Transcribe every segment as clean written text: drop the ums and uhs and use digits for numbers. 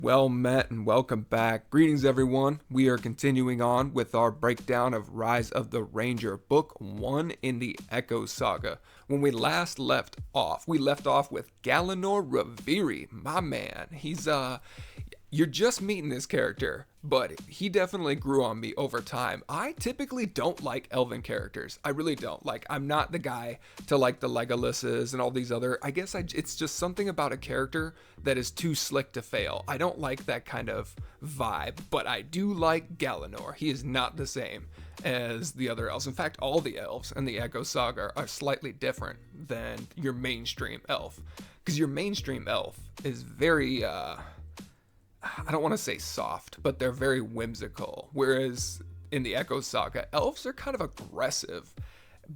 Well met and welcome back. Greetings, everyone. We are continuing on with our breakdown of Rise of the Ranger, Book 1 in the Echo Saga. When we last left off with Galanor Reviri, my man. You're just meeting this character, but he definitely grew on me over time. I typically don't like Elven characters. I really don't. I'm not the guy to like the Legolases and all these other. It's just something about a character that is too slick to fail. I don't like that kind of vibe, but I do like Galanor. He is not the same as the other elves. In fact, all the elves in the Echo Saga are slightly different than your mainstream elf. Because your mainstream elf is very, I don't want to say soft, but they're very whimsical. Whereas in the Echo Saga, elves are kind of aggressive.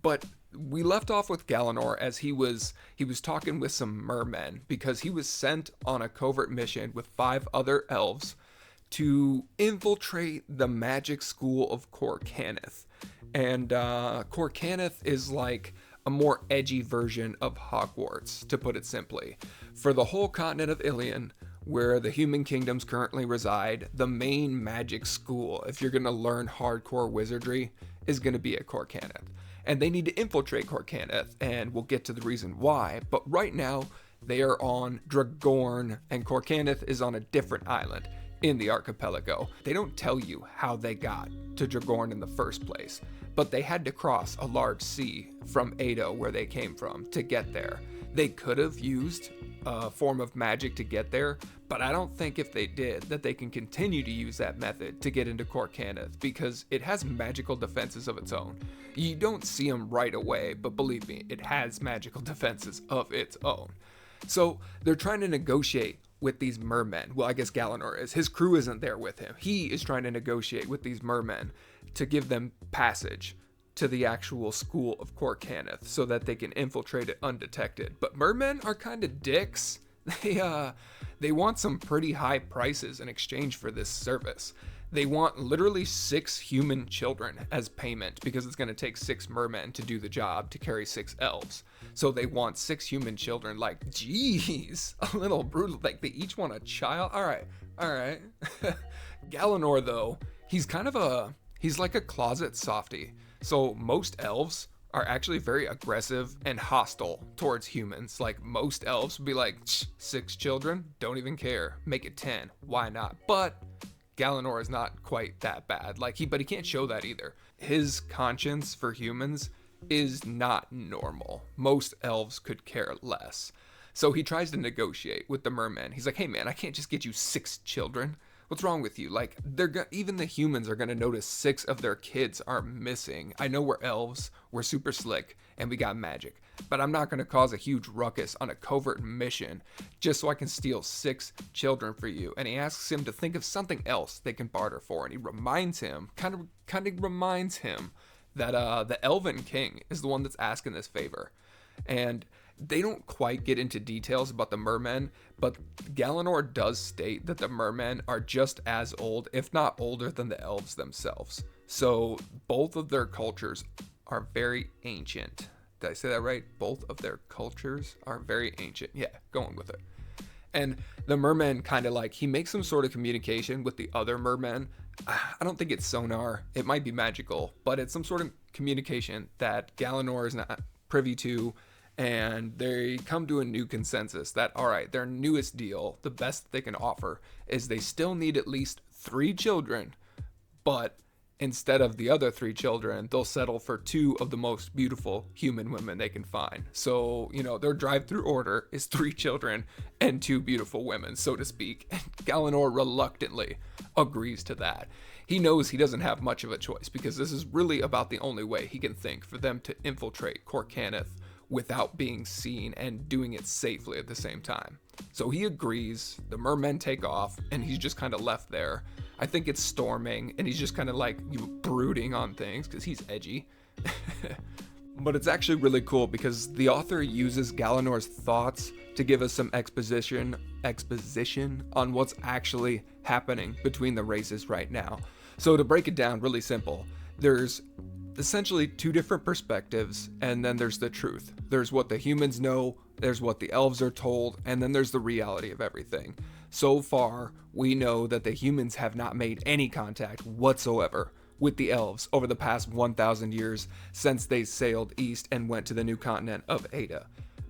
But we left off with Galanor as he was talking with some mermen because he was sent on a covert mission with 5 other elves to infiltrate the magic school of Corcanith. And Corcanith is like a more edgy version of Hogwarts, to put it simply. For the whole continent of Ilion, where the human kingdoms currently reside, the main magic school, if you're going to learn hardcore wizardry, is going to be at Corcanith. And they need to infiltrate Corcanith, and we'll get to the reason why. But right now, they are on Dragorn, and Corcanith is on a different island in the archipelago. They don't tell you how they got to Dragorn in the first place, but they had to cross a large sea from Ado, where they came from, to get there. They could have used a form of magic to get there, but I don't think if they did that they can continue to use that method to get into Corcanith because it has magical defenses of its own. You don't see them right away, but believe me, it has magical defenses of its own. So they're trying to negotiate with these mermen. Well, I guess Galanor is. His crew isn't there with him. He is trying to negotiate with these mermen to give them passage to the actual school of Corcanith so that they can infiltrate it undetected. But mermen are kind of dicks. They want some pretty high prices in exchange for this service. They want literally 6 human children as payment because it's going to take 6 mermen to do the job to carry 6 elves. So they want 6 human children. Like, geez, a little brutal. Like, they each want a child. All right. Galanor, though, he's like a closet softie. So most elves are actually very aggressive and hostile towards humans. Like, most elves would be like, 6 children, don't even care. Make it 10. Why not? But Galanor is not quite that bad. But he can't show that either. His conscience for humans is not normal. Most elves could care less. So he tries to negotiate with the mermen. He's like, hey man, I can't just get you 6 children. What's wrong with you? Like, even the humans are going to notice 6 of their kids are missing. I know we're elves, we're super slick, and we got magic. But I'm not going to cause a huge ruckus on a covert mission just so I can steal 6 children for you. And he asks him to think of something else they can barter for. And he reminds him, kind of reminds him that the Elven King is the one that's asking this favor. And they don't quite get into details about the mermen, but Galanor does state that the mermen are just as old, if not older, than the elves themselves. So both of their cultures are very ancient. Did I say that right? Both of their cultures are very ancient. Yeah, going with it. And the merman he makes some sort of communication with the other mermen. I don't think it's sonar. It might be magical, but it's some sort of communication that Galanor is not privy to. And they come to a new consensus that, all right, their newest deal, the best they can offer, is they still need at least 3 children, but instead of the other 3 children, they'll settle for 2 of the most beautiful human women they can find. So, their drive-through order is 3 children and 2 beautiful women, so to speak. And Galanor reluctantly agrees to that. He knows he doesn't have much of a choice because this is really about the only way he can think for them to infiltrate Corcanith without being seen and doing it safely at the same time. So he agrees, the mermen take off, and he's just kind of left there. I think it's storming, and he's just kind of brooding on things because he's edgy. But it's actually really cool because the author uses Galanor's thoughts to give us some exposition on what's actually happening between the races right now. So to break it down really simple, there's essentially 2 different perspectives, and then there's the truth. There's what the humans know, there's what the elves are told, and then there's the reality of everything. So far, we know that the humans have not made any contact whatsoever with the elves over the past 1,000 years since they sailed east and went to the new continent of Ada.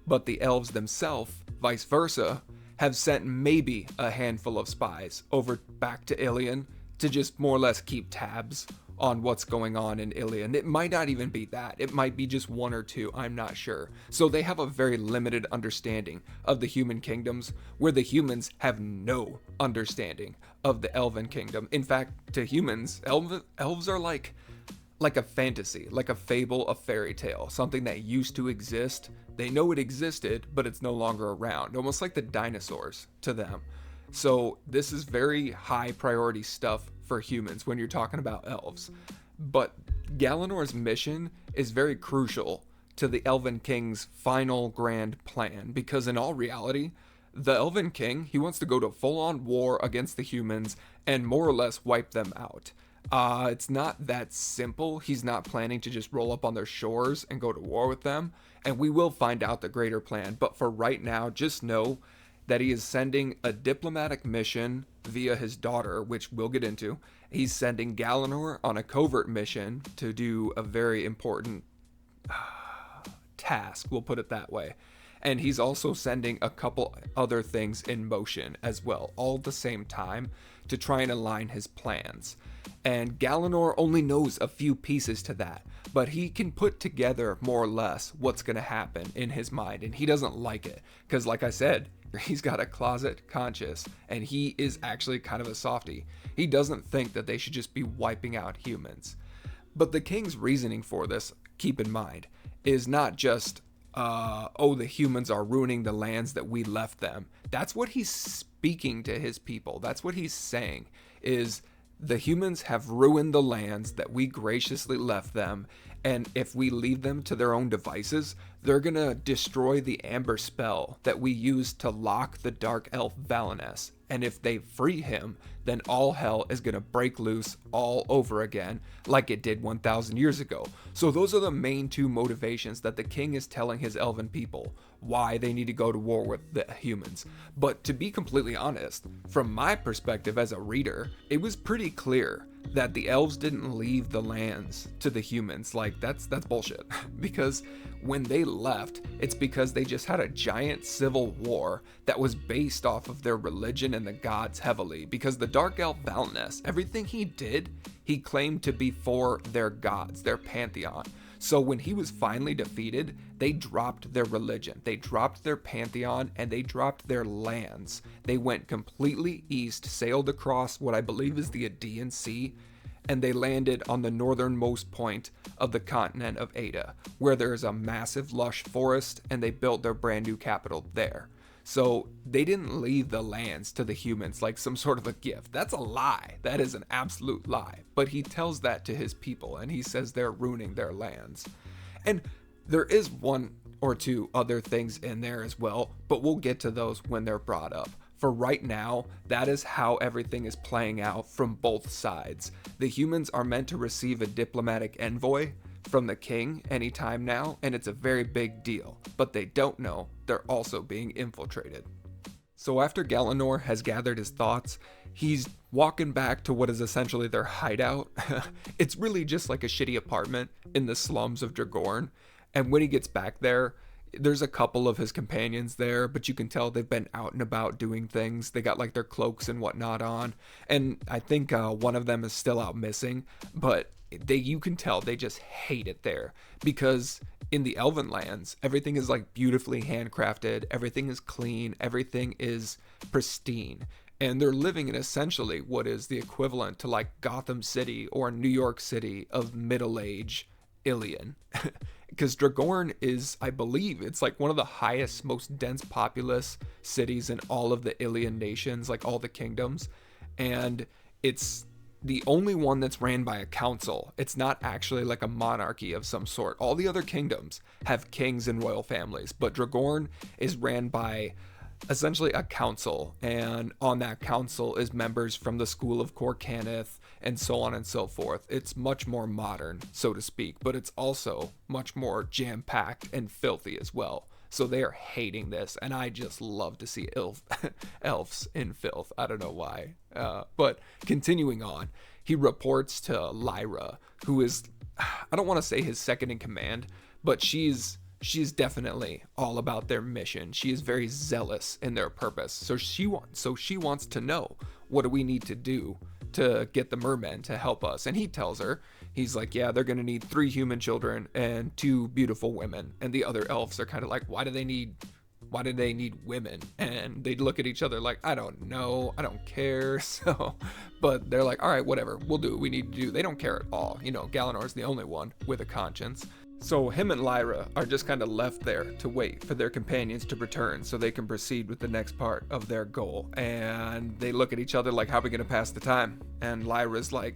But the elves themselves, vice versa, have sent maybe a handful of spies over back to Ilion to just more or less keep tabs on what's going on in Ilion. It might not even be that. It might be just one or two, I'm not sure. So they have a very limited understanding of the human kingdoms, where the humans have no understanding of the elven kingdom. In fact, to humans, elves are like a fantasy, like a fable, a fairy tale, something that used to exist. They know it existed, but it's no longer around, almost like the dinosaurs to them. So this is very high priority stuff for humans when you're talking about elves. But Galanor's mission is very crucial to the Elven King's final grand plan, because in all reality, the Elven King, he wants to go to full-on war against the humans and more or less wipe them out. It's not that simple. He's not planning to just roll up on their shores and go to war with them, and we will find out the greater plan. But for right now, just know that he is sending a diplomatic mission via his daughter, which we'll get into. He's sending Galanor on a covert mission to do a very important task, we'll put it that way. And he's also sending a couple other things in motion as well, all at the same time, to try and align his plans. And Galanor only knows a few pieces to that, but he can put together more or less what's going to happen in his mind, and he doesn't like it, because like I said, he's got a closet conscience, and he is actually kind of a softie. He doesn't think that they should just be wiping out humans. But the king's reasoning for this, keep in mind, is not just, the humans are ruining the lands that we left them. That's what he's speaking to his people. That's what he's saying, is the humans have ruined the lands that we graciously left them, and if we leave them to their own devices, they're gonna destroy the amber spell that we used to lock the dark elf Valiness. And if they free him, then all hell is gonna break loose all over again, like it did 1,000 years ago. So those are the main two motivations that the king is telling his elven people why they need to go to war with the humans. But to be completely honest, from my perspective as a reader, it was pretty clear that the elves didn't leave the lands to the humans. Like, that's bullshit. Because when they left, it's because they just had a giant civil war that was based off of their religion and the gods heavily. Because the dark elf Valiness, everything he did, he claimed to be for their gods, their pantheon. So when he was finally defeated, they dropped their religion, they dropped their pantheon, and they dropped their lands. They went completely east, sailed across what I believe is the Aegean Sea, and they landed on the northernmost point of the continent of Ada, where there is a massive lush forest, and they built their brand new capital there. So they didn't leave the lands to the humans like some sort of a gift. That's a lie. That is an absolute lie. But he tells that to his people, and he says they're ruining their lands. And there is one or two other things in there as well, but we'll get to those when they're brought up. For right now, that is how everything is playing out from both sides. The humans are meant to receive a diplomatic envoy from the king anytime now, and it's a very big deal, but they don't know they're also being infiltrated. So after Galanor has gathered his thoughts, he's walking back to what is essentially their hideout. It's really just like a shitty apartment in the slums of Dragorn, and when he gets back there, there's a couple of his companions there, but you can tell they've been out and about doing things. They got like their cloaks and whatnot on, and I think one of them is still out missing, but you can tell they just hate it there, because in the Elven lands, everything is like beautifully handcrafted, everything is clean, everything is pristine, and they're living in essentially what is the equivalent to like Gotham City or New York City of middle age Ilion. Because Dragorn is, I believe, it's like one of the highest, most dense populous cities in all of the Ilion nations, like all the kingdoms, and it's the only one that's ran by a council. It's not actually like a monarchy of some sort. All the other kingdoms have kings and royal families, but Dragorn is ran by essentially a council, and on that council is members from the school of Corcanith and so on and so forth. It's much more modern, so to speak, but it's also much more jam-packed and filthy as well. So they are hating this, and I just love to see elves in filth. I don't know why. But continuing on, he reports to Lyra, who is, I don't want to say his second in command, but she's definitely all about their mission. She is very zealous in their purpose. So she wants to know, what do we need to do to get the mermen to help us? And he tells her, he's like, yeah, they're going to need 3 human children and 2 beautiful women. And the other elves are kind of like, why do they need women? And they look at each other like, I don't know, I don't care. So, but they're like, all right, whatever, we'll do what we need to do. They don't care at all. Galanor's the only one with a conscience. So him and Lyra are just kind of left there to wait for their companions to return so they can proceed with the next part of their goal. And they look at each other like, how are we going to pass the time? And Lyra's like,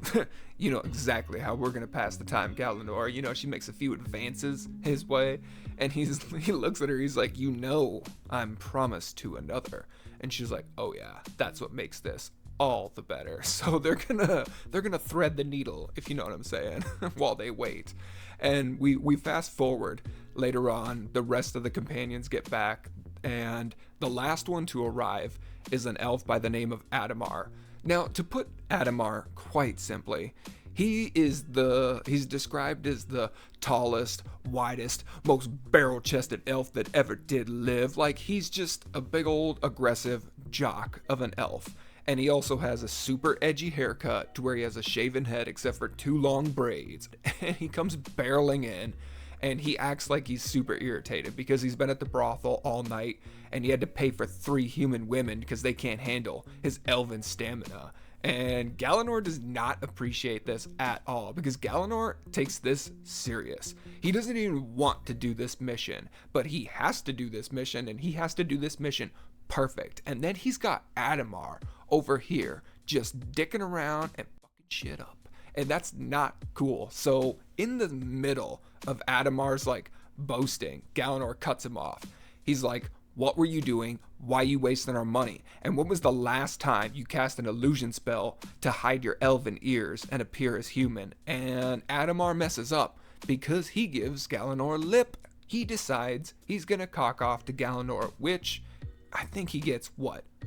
you know exactly how we're going to pass the time, Galanor. She makes a few advances his way. And he looks at her, he's like, I'm promised to another. And she's like, oh yeah, that's what makes this all the better. So they're gonna thread the needle, if you know what I'm saying, while they wait. And we fast forward later on, the rest of the companions get back, and the last one to arrive is an elf by the name of Adamar. Now, to put Adamar quite simply, he's described as the tallest, widest, most barrel-chested elf that ever did live. Like, he's just a big old aggressive jock of an elf. And he also has a super edgy haircut to where he has a shaven head except for 2 long braids. And he comes barreling in, and he acts like he's super irritated because he's been at the brothel all night and he had to pay for 3 human women because they can't handle his elven stamina. And Galanor does not appreciate this at all because Galanor takes this serious. He doesn't even want to do this mission, but he has to do this mission, and he has to do this mission perfect. And then he's got Adamar over here just dicking around and fucking shit up, and that's not cool. So in the middle of Adamar's like boasting, Galanor cuts him off. He's like, what were you doing? Why you wasting our money? And when was the last time you cast an illusion spell to hide your elven ears and appear as human? And Adamar messes up because he gives Galanor lip. He decides he's gonna cock off to Galanor, which I think he gets,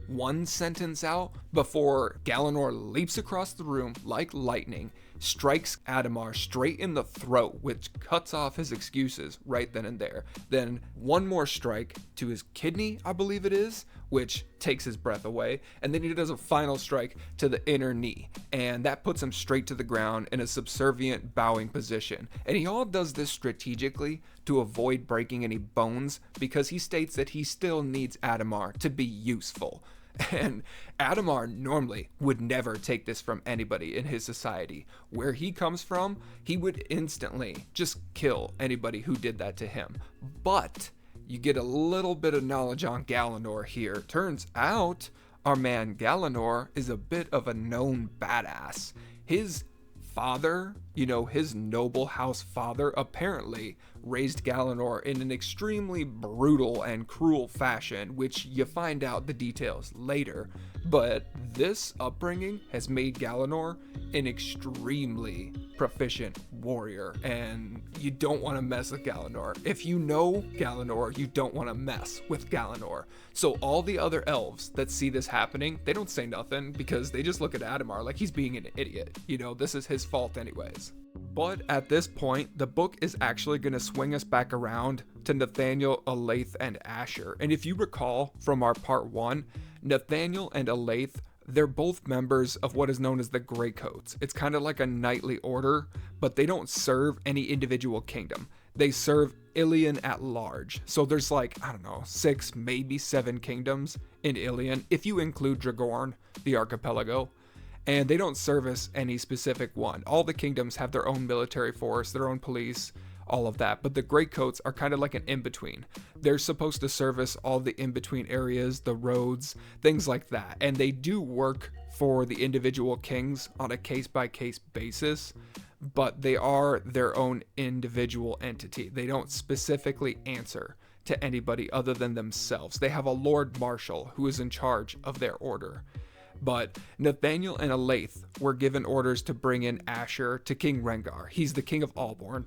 1 sentence out before Galanor leaps across the room like lightning, strikes Adamar straight in the throat, which cuts off his excuses right then and there. Then 1 more strike to his kidney, I believe it is, which takes his breath away. And then he does a final strike to the inner knee, and that puts him straight to the ground in a subservient bowing position. And he all does this strategically to avoid breaking any bones because he states that he still needs Adamar to be useful. And Adamar normally would never take this from anybody in his society. Where he comes from, he would instantly just kill anybody who did that to him. But you get a little bit of knowledge on Galanor here. Turns out our man Galanor is a bit of a known badass. His father, his noble house father, apparently raised Galanor in an extremely brutal and cruel fashion, which you find out the details later. But this upbringing has made Galanor an extremely proficient warrior, and you don't want to mess with Galanor. If you know Galanor, you don't want to mess with Galanor. So all the other elves that see this happening, they don't say nothing because they just look at Adamar like he's being an idiot. This is his fault anyways. But at this point, the book is actually going to swing us back around to Nathaniel, Elaith, and Asher. And if you recall from our part 1, Nathaniel and Elaith, they're both members of what is known as the Greycoats. It's kind of like a knightly order, but they don't serve any individual kingdom. They serve Ilion at large. So there's 6, maybe 7 kingdoms in Ilion, if you include Dragorn, the archipelago. And they don't service any specific one. All the kingdoms have their own military force, their own police, all of that. But the Greycoats are kind of like an in-between. They're supposed to service all the in-between areas, the roads, things like that. And they do work for the individual kings on a case-by-case basis, but they are their own individual entity. They don't specifically answer to anybody other than themselves. They have a Lord Marshal who is in charge of their order. But Nathaniel and Elaith were given orders to bring in Asher to King Rengar. He's the king of Alborn.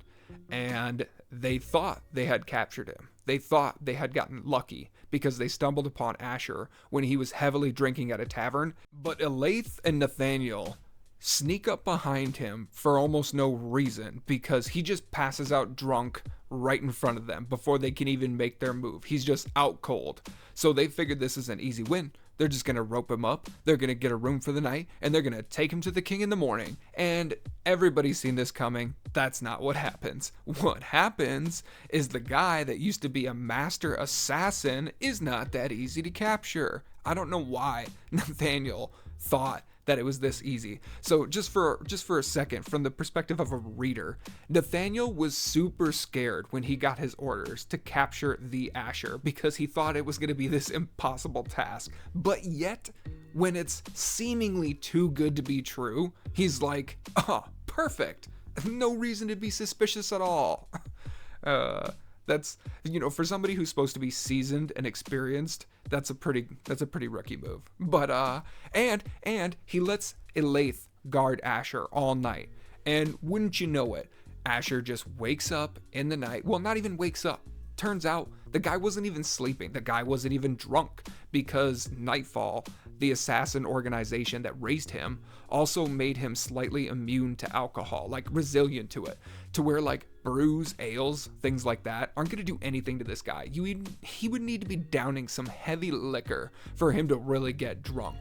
and they thought they had captured him. They thought they had gotten lucky because they stumbled upon Asher when he was heavily drinking at a tavern. But Elaith and Nathaniel sneak up behind him for almost no reason because he just passes out drunk right in front of them before they can even make their move. He's just out cold. So they figured this is an easy win. They're just going to rope him up, they're going to get a room for the night, and they're going to take him to the king in the morning. And everybody's seen this coming. That's not what happens. What happens is the guy that used to be a master assassin is not that easy to capture. I don't know why Nathaniel thought that it was this easy. So just for a second, from the perspective of a reader, Nathaniel was super scared when he got his orders to capture the Asher because he thought it was going to be this impossible task. But yet, when it's seemingly too good to be true, he's like, oh, perfect. No reason to be suspicious at all. That's, for somebody who's supposed to be seasoned and experienced, that's a pretty rookie move. But and he lets Elaith guard Asher all night. And wouldn't you know it, Asher just wakes up in the night. Well, not even wakes up. Turns out the guy wasn't even sleeping. The guy wasn't even drunk because Nightfall, the assassin organization that raised him, also made him slightly immune to alcohol, like resilient to it, to where like brews, ales, things like that aren't going to do anything to this guy. He would need to be downing some heavy liquor for him to really get drunk.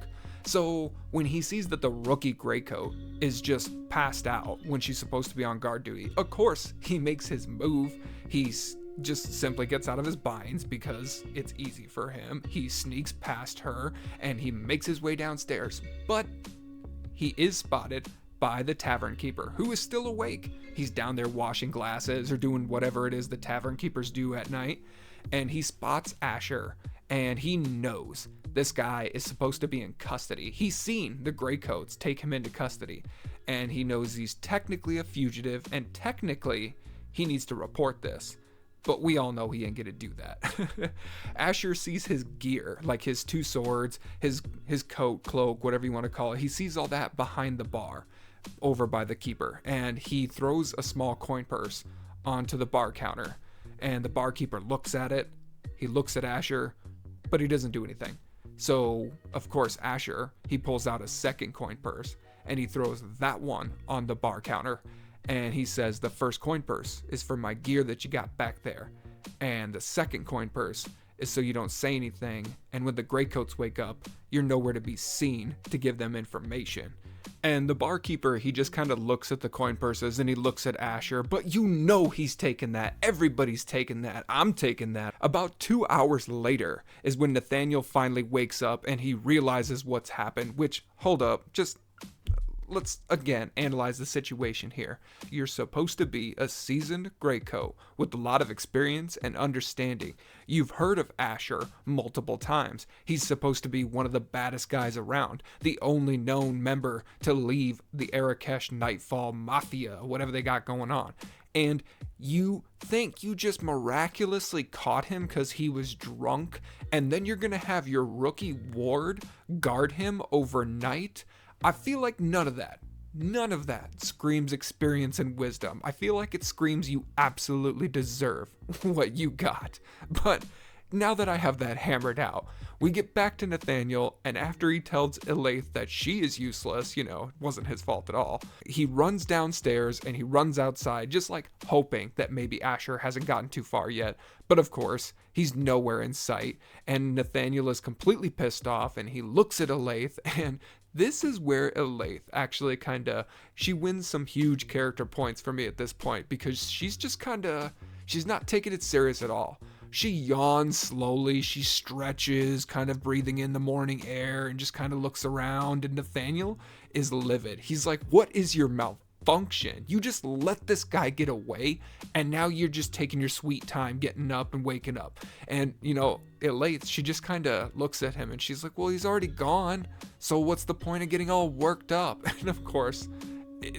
So when he sees that the rookie Greycoat is just passed out when she's supposed to be on guard duty, of course he makes his move. He's just simply gets out of his binds because it's easy for him. He sneaks past her and he makes his way downstairs, but he is spotted by the tavern keeper, who is still awake. He's down there washing glasses or doing whatever it is the tavern keepers do at night, and he spots Asher, and he knows this guy is supposed to be in custody. He's seen the Greycoats take him into custody, and he knows he's technically a fugitive, and technically he needs to report this. But we all know he ain't gonna do that. Asher sees his gear, like his two swords, his coat, cloak, whatever you want to call it. He sees all that behind the bar, over by the keeper, and he throws a small coin purse onto the bar counter. And the barkeeper looks at it. He looks at Asher, but he doesn't do anything. So, of course, Asher, he pulls out a second coin purse, and he throws that one on the bar counter. And he says, the first coin purse is for my gear that you got back there. And the second coin purse is so you don't say anything. And when the Greycoats wake up, you're nowhere to be seen to give them information. And the barkeeper, he just kind of looks at the coin purses and he looks at Asher, but he's taken that. Everybody's taken that. I'm taking that. About 2 hours later is when Nathaniel finally wakes up and he realizes what's happened, which, hold up, just let's again analyze the situation here. You're supposed to be a seasoned Greycoat with a lot of experience and understanding. You've heard of Asher multiple times. He's supposed to be one of the baddest guys around, the only known member to leave the Arakesh Nightfall Mafia, whatever they got going on. And you think you just miraculously caught him because he was drunk, and then you're gonna have your rookie ward guard him overnight? I feel like none of that screams experience and wisdom. I feel like it screams you absolutely deserve what you got. But now that I have that hammered out, we get back to Nathaniel, and after he tells Elaith that she is useless, it wasn't his fault at all, he runs downstairs and he runs outside, just like hoping that maybe Asher hasn't gotten too far yet. But of course, he's nowhere in sight, and Nathaniel is completely pissed off, and he looks at Elaith, and this is where Elaith actually she wins some huge character points for me at this point, because she's just she's not taking it serious at all. She yawns slowly, she stretches, kind of breathing in the morning air, and just kind of looks around, and Nathaniel is livid. He's like, what is your malfunction? You just let this guy get away, and now you're just taking your sweet time getting up and waking up. And, Elaith, she just kind of looks at him, and she's like, well, he's already gone, so what's the point of getting all worked up? And of course,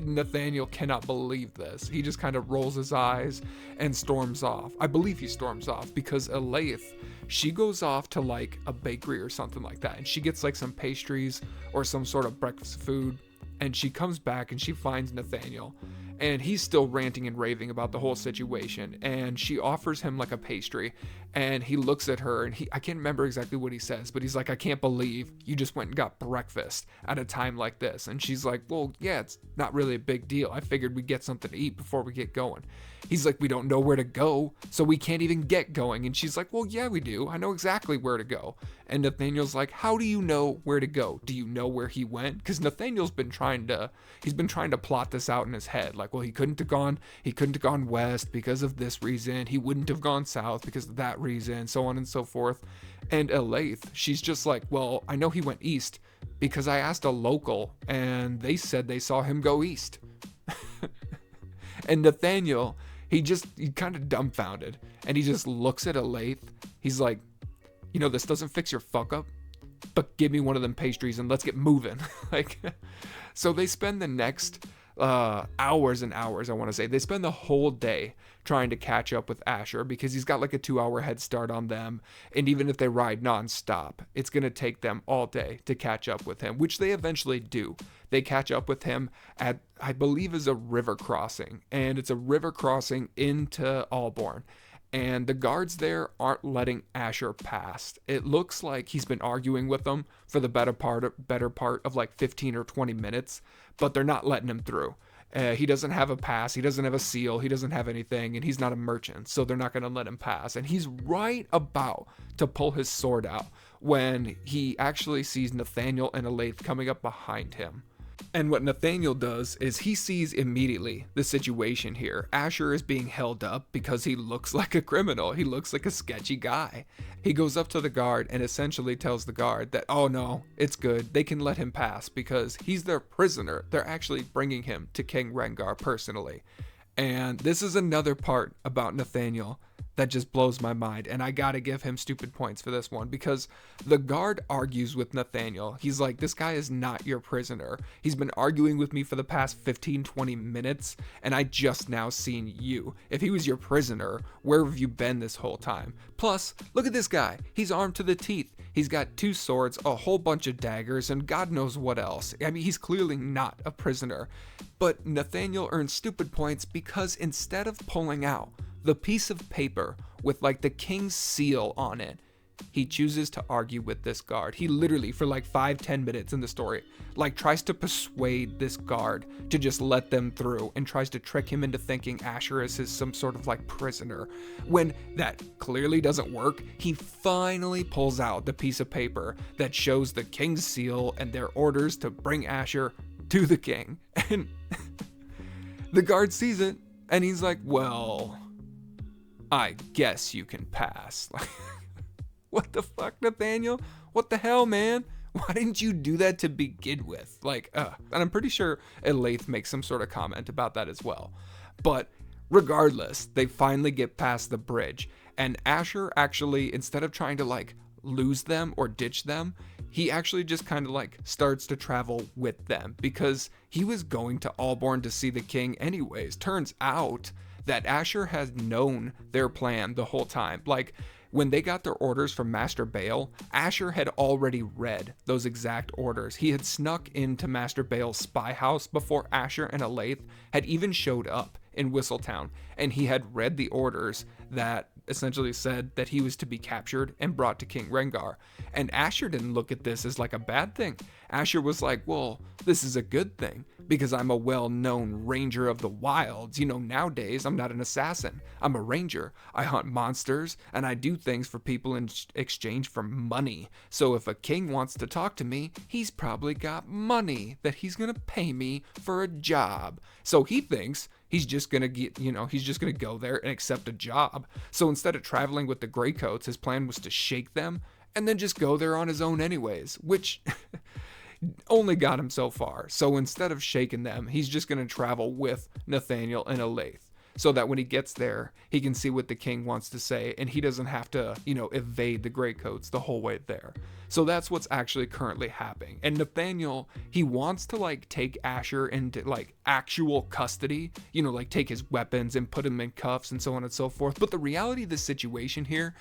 Nathaniel cannot believe this. He just kind of rolls his eyes and storms off. I believe he storms off because Elaith, she goes off to like a bakery or something like that, and she gets like some pastries or some sort of breakfast food, and she comes back and she finds Nathaniel, and he's still ranting and raving about the whole situation, and she offers him like a pastry, and he looks at her, and I can't remember exactly what he says, but he's like, I can't believe you just went and got breakfast at a time like this. And she's like, well, yeah, it's not really a big deal. I figured we'd get something to eat before we get going. He's like, we don't know where to go, so we can't even get going. And she's like, well, yeah, we do. I know exactly where to go. And Nathaniel's like, how do you know where to go? Do you know where he went? Because Nathaniel's been trying to plot this out in his head. Like, well, he couldn't have gone west because of this reason. He wouldn't have gone south because of that reason, so on and so forth. And Elaith, she's just like, well, I know he went east because I asked a local and they said they saw him go east. And Nathaniel, he kind of dumbfounded, and he just looks at Elaith. He's like, you know, this doesn't fix your fuck up, but give me one of them pastries and let's get moving. Like, so they spend the next hours and hours, I want to say. They spend the whole day trying to catch up with Asher because he's got like a 2-hour head start on them. And even if they ride nonstop, it's going to take them all day to catch up with him, which they eventually do. They catch up with him at, I believe, is a river crossing, and it's a river crossing into Alborn. And the guards there aren't letting Asher pass. It looks like he's been arguing with them for the better part of like 15 or 20 minutes, but they're not letting him through. He doesn't have a pass. He doesn't have a seal. He doesn't have anything, and he's not a merchant, so they're not going to let him pass. And he's right about to pull his sword out when he actually sees Nathaniel and Elaith coming up behind him. And what Nathaniel does is he sees immediately the situation here. Asher is being held up because he looks like a criminal. He looks like a sketchy guy. He goes up to the guard and essentially tells the guard that, oh no, it's good. They can let him pass because he's their prisoner. They're actually bringing him to King Rengar personally. And this is another part about Nathaniel that just blows my mind, and I gotta give him stupid points for this one, because the guard argues with Nathaniel. He's like, this guy is not your prisoner. He's been arguing with me for the past 15-20 minutes, and I just now seen you. If he was your prisoner, where have you been this whole time? Plus, look at this guy. He's armed to the teeth. He's got 2 swords, a whole bunch of daggers, and God knows what else. I mean, he's clearly not a prisoner. But Nathaniel earns stupid points because instead of pulling out the piece of paper with like the king's seal on it, he chooses to argue with this guard. He literally, for like 5-10 minutes in the story, like tries to persuade this guard to just let them through and tries to trick him into thinking Asher is some sort of like prisoner. When that clearly doesn't work, he finally pulls out the piece of paper that shows the king's seal and their orders to bring Asher to the king. And the guard sees it and he's like, well, I guess you can pass. Like, what the fuck, Nathaniel? What the hell, man? Why didn't you do that to begin with? Like, and I'm pretty sure Elaith makes some sort of comment about that as well. But regardless, they finally get past the bridge, and Asher actually, instead of trying to like lose them or ditch them, he actually just kind of like starts to travel with them because he was going to Alborn to see the king anyways. Turns out that Asher has known their plan the whole time. Like, when they got their orders from Master Bale, Asher had already read those exact orders. He had snuck into Master Bale's spy house before Asher and Elaith had even showed up in Whistletown, and he had read the orders that essentially said that he was to be captured and brought to King Rengar. And Asher didn't look at this as like a bad thing. Asher was like, well, this is a good thing because I'm a well-known ranger of the wilds. You know, nowadays I'm not an assassin. I'm a ranger. I hunt monsters and I do things for people in exchange for money. So if a king wants to talk to me, he's probably got money that he's gonna pay me for a job. So he thinks he's just gonna he's just gonna go there and accept a job. So instead of traveling with the Greycoats, his plan was to shake them and then just go there on his own anyways, which only got him so far. So instead of shaking them, he's just gonna travel with Nathaniel and Elaith, so that when he gets there, he can see what the king wants to say, and he doesn't have to, evade the Greycoats the whole way there. So that's what's actually currently happening. And Nathaniel, he wants to take Asher into actual custody, take his weapons and put him in cuffs and so on and so forth. But the reality of the situation here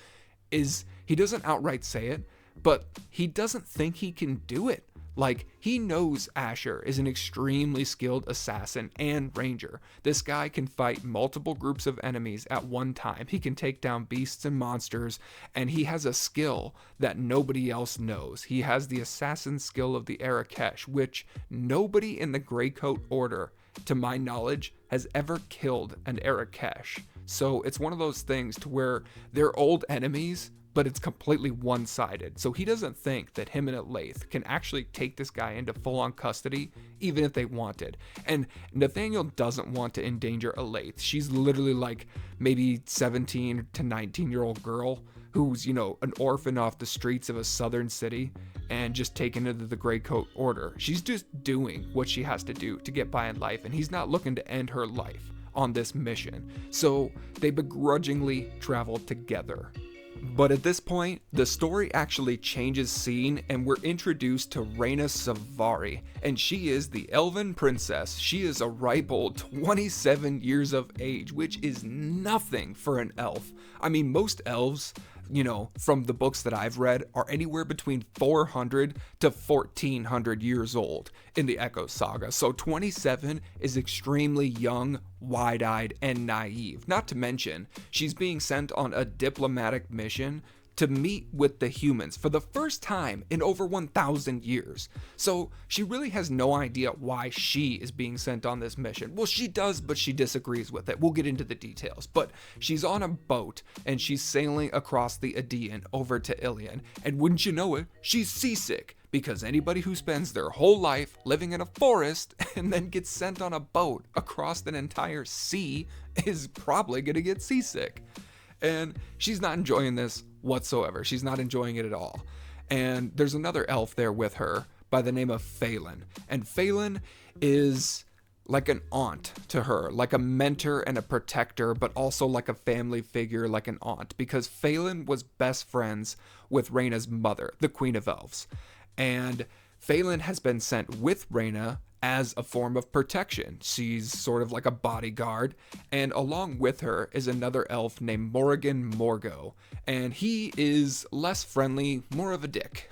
is he doesn't outright say it, but he doesn't think he can do it. Like, he knows Asher is an extremely skilled assassin and ranger. This guy can fight multiple groups of enemies at one time. He can take down beasts and monsters, and he has a skill that nobody else knows. He has the assassin skill of the Arakesh, which nobody in the Greycoat Order, to my knowledge, has ever killed an Arakesh. So it's one of those things to where they're old enemies, but it's completely one-sided. So he doesn't think that him and Elaith can actually take this guy into full-on custody, even if they wanted. And Nathaniel doesn't want to endanger Elaith. She's literally like maybe 17 to 19-year-old girl who's, you know, an orphan off the streets of a southern city and just taken into the Greycoat Order. She's just doing what she has to do to get by in life, and he's not looking to end her life on this mission. So they begrudgingly travel together. But at this point, the story actually changes scene and we're introduced to Rhaena Savari, and she is the Elven princess. She is a ripe old 27 years of age, which is nothing for an elf. I mean, most elves, you know, from the books that I've read, are anywhere between 400 to 1400 years old in the Echo Saga. So 27 is extremely young, wide-eyed, and naive. Not to mention, she's being sent on a diplomatic mission to meet with the humans for the first time in over 1,000 years. So she really has no idea why she is being sent on this mission. Well, she does, but she disagrees with it. We'll get into the details. But she's on a boat and she's sailing across the Aegean over to Ilion. And wouldn't you know it, she's seasick. Because anybody who spends their whole life living in a forest and then gets sent on a boat across an entire sea is probably gonna get seasick. And she's not enjoying this whatsoever. She's not enjoying it at all. And there's another elf there with her by the name of Phelan. And Phelan is like an aunt to her, like a mentor and a protector, but also like a family figure, like an aunt, because Phelan was best friends with Rhaena's mother, the Queen of Elves. And Phelan has been sent with Rhaena as a form of protection. She's sort of like a bodyguard, and along with her is another elf named Morrigan Morgo, and he is less friendly, more of a dick.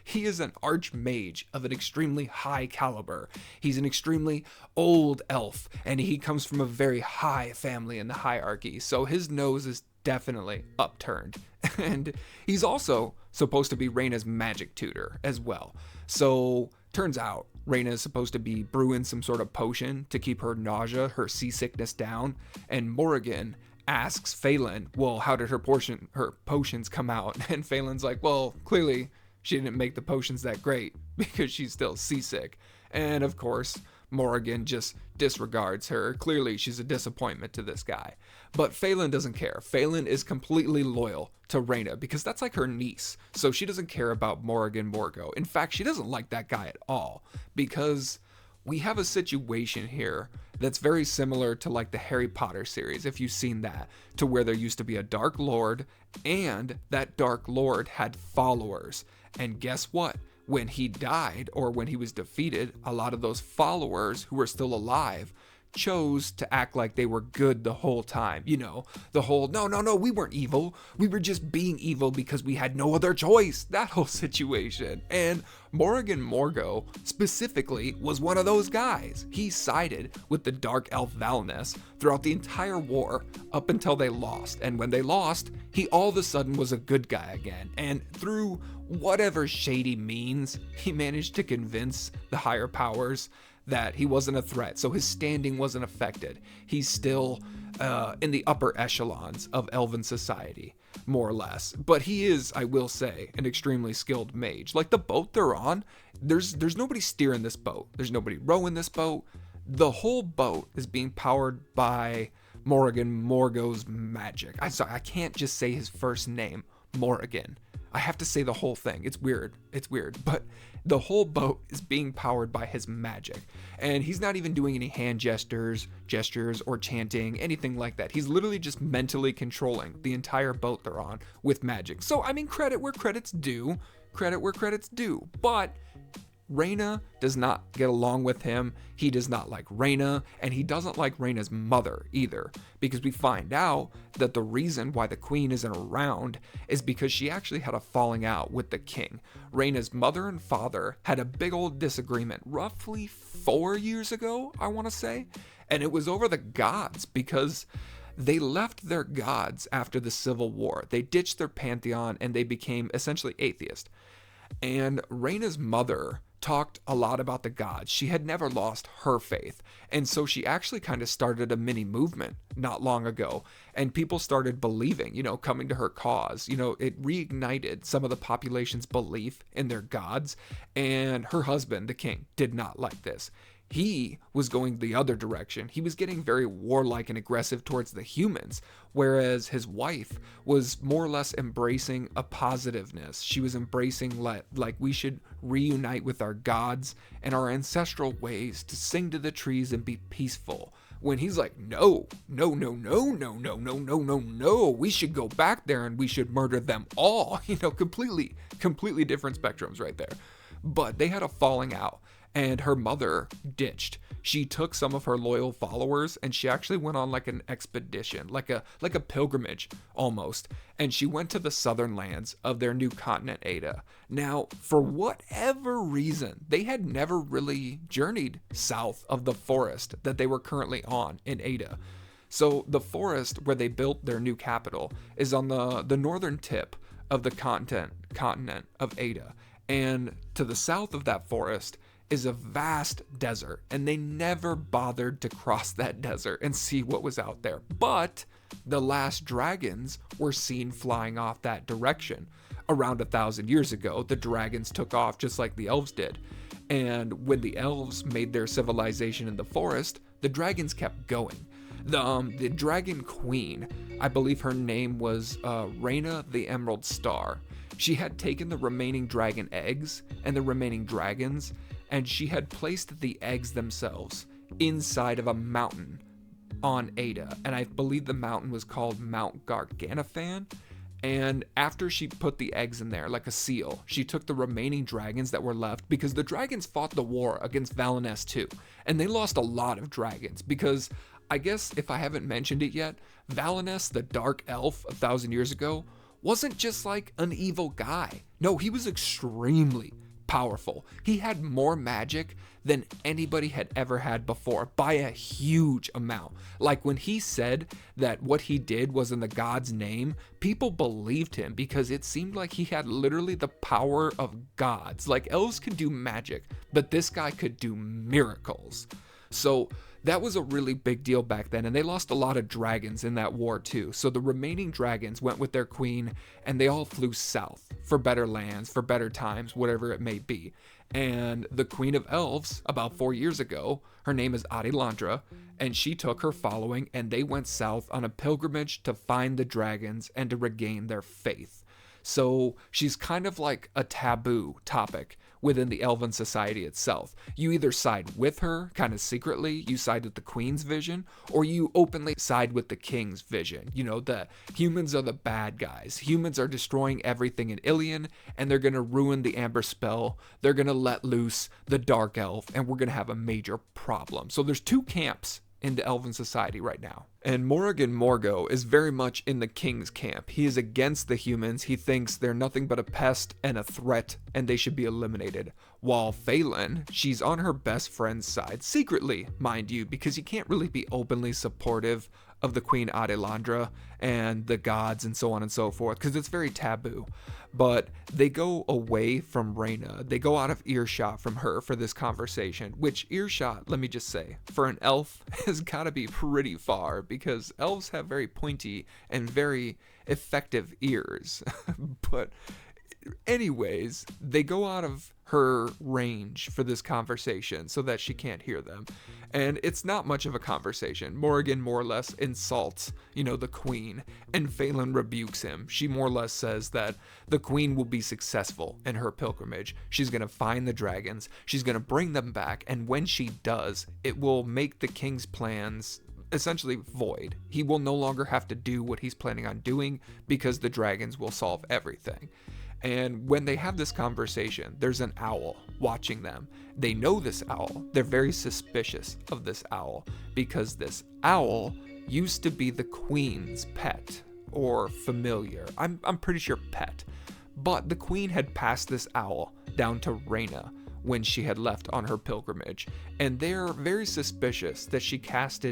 He is an archmage of an extremely high caliber. He's an extremely old elf, and he comes from a very high family in the hierarchy, so his nose is definitely upturned. And he's also supposed to be Rhaena's magic tutor as well. So turns out Rhaena is supposed to be brewing some sort of potion to keep her nausea, her seasickness down, and Morrigan asks Phelan, well, how did her potions come out? And Phelan's like, well, clearly she didn't make the potions that great because she's still seasick. And of course, Morrigan just disregards her. Clearly, she's a disappointment to this guy. But Phelan doesn't care. Phelan is completely loyal to Rhaena because that's like her niece. So she doesn't care about Morrigan Morgo. In fact, she doesn't like that guy at all because we have a situation here that's very similar to like the Harry Potter series, if you've seen that, to where there used to be a Dark Lord and that Dark Lord had followers. And guess what? When he died or when he was defeated, a lot of those followers who were still alive chose to act like they were good the whole time. You know, the whole, no, we weren't evil. We were just being evil because we had no other choice. That whole situation. And Morrigan Morgo specifically was one of those guys. He sided with the Dark Elf Valness throughout the entire war up until they lost. And when they lost, he all of a sudden was a good guy again. And through whatever shady means, he managed to convince the higher powers that he wasn't a threat, so his standing wasn't affected. He's still in the upper echelons of Elven society, more or less. But he is, I will say, an extremely skilled mage. Like the boat they're on, there's nobody steering this boat. There's nobody rowing this boat. The whole boat is being powered by Morrigan Morgo's magic. I can't just say his first name, Morrigan. I have to say the whole thing. It's weird, but the whole boat is being powered by his magic. And he's not even doing any hand gestures, or chanting, anything like that. He's literally just mentally controlling the entire boat they're on with magic. So, I mean, credit where credit's due. But Rhaena does not get along with him. He does not like Rhaena, and he doesn't like Rhaena's mother either, because we find out that the reason why the queen isn't around is because she actually had a falling out with the king. Rhaena's mother and father had a big old disagreement roughly 4 years ago, I want to say, and it was over the gods, because they left their gods after the Civil War. They ditched their pantheon and they became essentially atheist. And Rhaena's mother talked a lot about the gods. She had never lost her faith. And so she actually kind of started a mini movement not long ago. And people started believing, coming to her cause. It reignited some of the population's belief in their gods. And her husband, the king, did not like this. He was going the other direction. He was getting very warlike and aggressive towards the humans, whereas his wife was more or less embracing a positiveness. She was embracing like we should reunite with our gods and our ancestral ways to sing to the trees and be peaceful. When he's like, no, we should go back there and we should murder them all. Completely different spectrums right there. But they had a falling out. And her mother ditched. She took some of her loyal followers and she actually went on like an expedition, like a pilgrimage almost. And she went to the southern lands of their new continent, Ada. Now, for whatever reason, they had never really journeyed south of the forest that they were currently on in Ada. So the forest where they built their new capital is on the northern tip of the continent of Ada. And to the south of that forest is a vast desert, and they never bothered to cross that desert and see what was out there. But the last dragons were seen flying off that direction. Around 1,000 years ago, the dragons took off just like the elves did. And when the elves made their civilization in the forest, the dragons kept going. The dragon queen, I believe her name was Rhaena the Emerald Star. She had taken the remaining dragon eggs and the remaining dragons, and she had placed the eggs themselves inside of a mountain on Ada. And I believe the mountain was called Mount Garganafan. And after she put the eggs in there, like a seal, she took the remaining dragons that were left, because the dragons fought the war against Valiness too. And they lost a lot of dragons, because I guess if I haven't mentioned it yet, Valiness, the dark elf 1,000 years ago, wasn't just like an evil guy. No, he was extremely powerful. He had more magic than anybody had ever had before by a huge amount. Like when he said that what he did was in the god's name, people believed him because it seemed like he had literally the power of gods. Like elves could do magic, but this guy could do miracles. So that was a really big deal back then, and they lost a lot of dragons in that war too. So the remaining dragons went with their queen, and they all flew south for better lands, for better times, whatever it may be. And the queen of elves, about 4 years ago, her name is Aandra, and she took her following, and they went south on a pilgrimage to find the dragons and to regain their faith. So she's kind of like a taboo topic within the Elven society itself. You either side with her, kind of secretly, you side with the queen's vision, or you openly side with the king's vision. The humans are the bad guys. Humans are destroying everything in Ilion, and they're going to ruin the Amber Spell. They're going to let loose the Dark Elf, and we're going to have a major problem. So there's two camps in the Elven society right now. And Morrigan Morgo is very much in the king's camp. He is against the humans. He thinks they're nothing but a pest and a threat, and they should be eliminated. While Phelan, she's on her best friend's side, secretly, mind you, because you can't really be openly supportive of the Queen Adelandra and the gods and so on and so forth, because it's very taboo. But they go away from Rhaena. They go out of earshot from her for this conversation, which earshot, let me just say, for an elf has got to be pretty far, because elves have very pointy and very effective ears. But anyways, they go out of her range for this conversation so that she can't hear them. And it's not much of a conversation. Morrigan more or less insults, the queen, and Phelan rebukes him. She more or less says that the queen will be successful in her pilgrimage. She's going to find the dragons. She's going to bring them back. And when she does, it will make the king's plans essentially void. He will no longer have to do what he's planning on doing because the dragons will solve everything. And when they have this conversation, there's an owl watching them. They know this owl. They're very suspicious of this owl because this owl used to be the queen's pet or familiar. I'm pretty sure pet. But the queen had passed this owl down to Rhaena when she had left on her pilgrimage, and they're very suspicious that she cast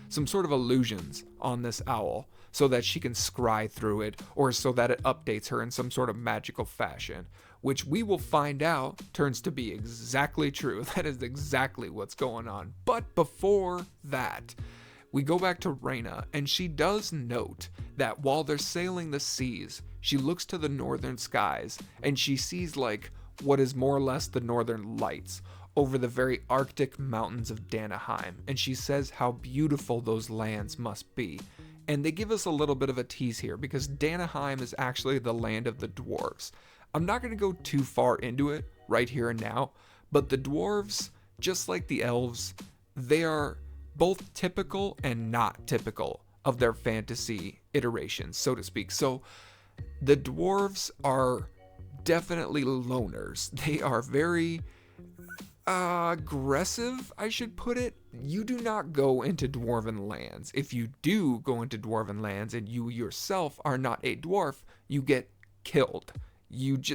some sort of illusions on this owl so that she can scry through it, or so that it updates her in some sort of magical fashion, which we will find out turns to be exactly true. That is exactly what's going on. But before that, we go back to Rhaena, and she does note that while they're sailing the seas, she looks to the northern skies, and she sees like what is more or less the northern lights over the very arctic mountains of Danaheim, and she says how beautiful those lands must be. And they give us a little bit of a tease here, because Danaheim is actually the land of the dwarves. I'm not going to go too far into it right here and now, but the dwarves, just like the elves, they are both typical and not typical of their fantasy iterations, so to speak. So the dwarves are definitely loners. They are very aggressive, I should put it. You do not go into dwarven lands. If you do go into dwarven lands and you yourself are not a dwarf, you get killed.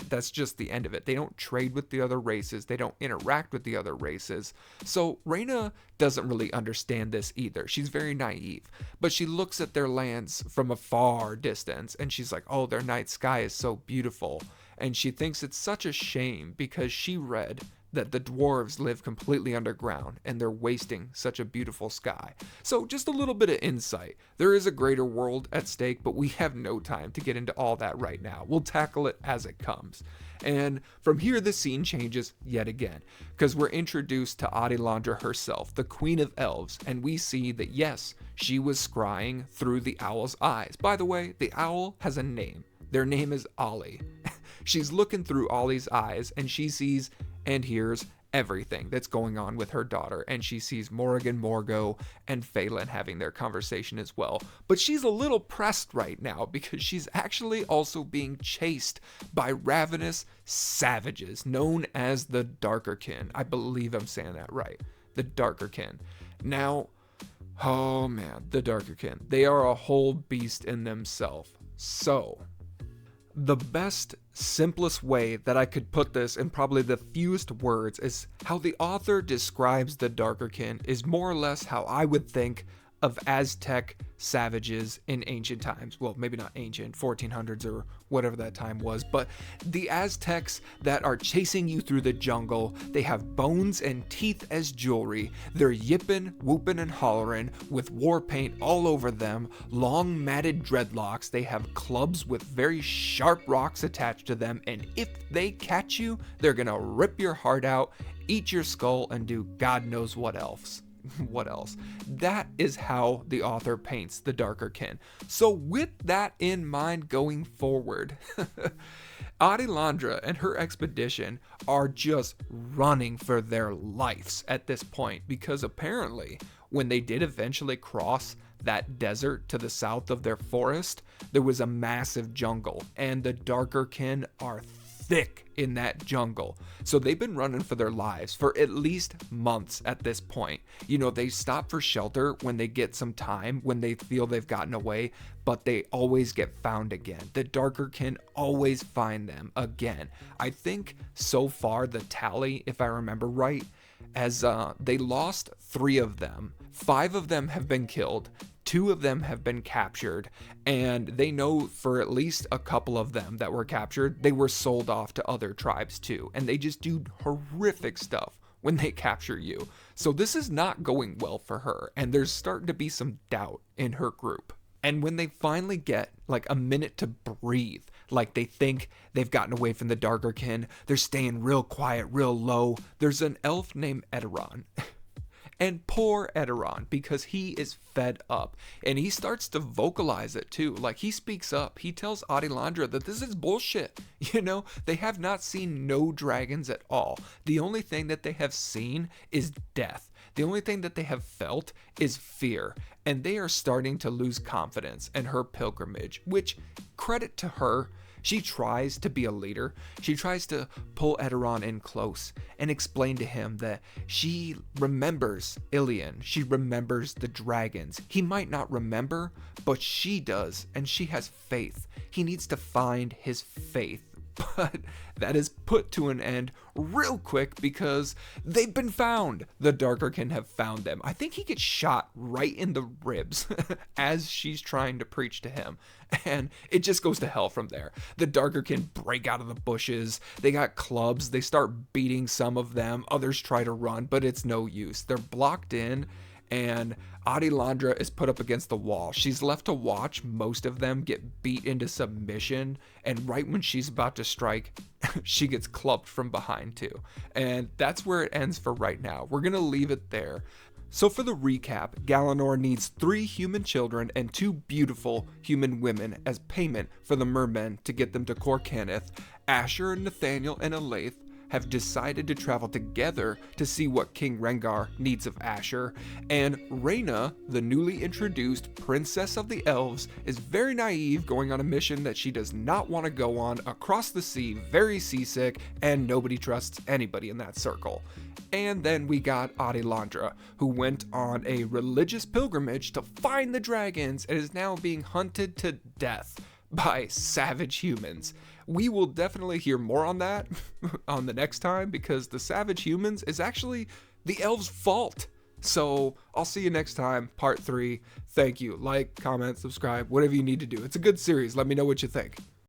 That's just the end of it. They don't trade with the other races. They don't interact with the other races. So Rhaena doesn't really understand this either. She's very naive, but she looks at their lands from a far distance and she's like, oh, their night sky is so beautiful. And she thinks it's such a shame because she read that the dwarves live completely underground and they're wasting such a beautiful sky. So just a little bit of insight. There is a greater world at stake, but we have no time to get into all that right now. We'll tackle it as it comes. And from here, the scene changes yet again, because we're introduced to Aandra herself, the Queen of Elves, and we see that yes, she was scrying through the owl's eyes. By the way, the owl has a name. Their name is Ollie. She's looking through Ollie's eyes and she sees and hears everything that's going on with her daughter, and she sees Morrigan Morgo and Phelan having their conversation as well. But she's a little pressed right now because she's actually also being chased by ravenous savages known as the Darkerkin. I believe I'm saying that right. The Darkerkin. Now, oh man, the Darkerkin. They are a whole beast in themselves. So the best, simplest way that I could put this in probably the fewest words is how the author describes the Darkerkin is more or less how I would think of Aztec savages in ancient times. Well, maybe not ancient, 1400s or whatever that time was, but the Aztecs that are chasing you through the jungle. They have bones and teeth as jewelry. They're yipping, whooping, and hollering with war paint all over them, long matted dreadlocks. They have clubs with very sharp rocks attached to them, and if they catch you, they're gonna rip your heart out, eat your skull, and do God knows what else. What else? That is how the author paints the Darkerkin. So with that in mind going forward, Aandra and her expedition are just running for their lives at this point, because apparently when they did eventually cross that desert to the south of their forest, there was a massive jungle, and the Darkerkin are thick in that jungle. So they've been running for their lives for at least months at this point. You know, they stop for shelter when they get some time, when they feel they've gotten away, but they always get found again. The Darkerkin always find them again. I think so far the tally, if I remember right, as they lost 3 of them. 5 of them have been killed. 2 of them have been captured, and they know for at least a couple of them that were captured, they were sold off to other tribes too, and they just do horrific stuff when they capture you. So this is not going well for her, and there's starting to be some doubt in her group. And when they finally get like a minute to breathe, like they think they've gotten away from the Darkerkin, they're staying real quiet, real low. There's an elf named Eteron. And poor Eteron, because he is fed up, and he starts to vocalize it too. Like, he speaks up. He tells Aandra that this is bullshit. You know, they have not seen no dragons at all. The only thing that they have seen is death. The only thing that they have felt is fear, and they are starting to lose confidence in her pilgrimage, which, credit to her, She tries to be a leader. She tries to pull Edoron in close and explain to him that she remembers Ilion. She remembers the dragons. He might not remember, but she does, and she has faith. He needs to find his faith. But that is put to an end real quick because they've been found. The Darkerkin have found them. I think he gets shot right in the ribs as she's trying to preach to him. And it just goes to hell from there. The Darkerkin break out of the bushes. They got clubs. They start beating some of them. Others try to run, but it's no use. They're blocked in. And Aandra is put up against the wall. She's left to watch most of them get beat into submission, and right when she's about to strike, she gets clubbed from behind too. And that's where it ends for right now. We're gonna leave it there. So for the recap, Galanor needs 3 human children and 2 beautiful human women as payment for the mermen to get them to Corcanith. Asher, Nathaniel, and Elaith have decided to travel together to see what King Rengar needs of Asher, and Reyna, the newly introduced Princess of the Elves, is very naive, going on a mission that she does not want to go on across the sea, very seasick, and nobody trusts anybody in that circle. And then we got Aandra, who went on a religious pilgrimage to find the dragons and is now being hunted to death by savage humans. We will definitely hear more on that on the next time, because the savage humans is actually the elves' fault. So I'll see you next time, part 3. Thank you. Like, comment, subscribe, whatever you need to do. It's a good series. Let me know what you think.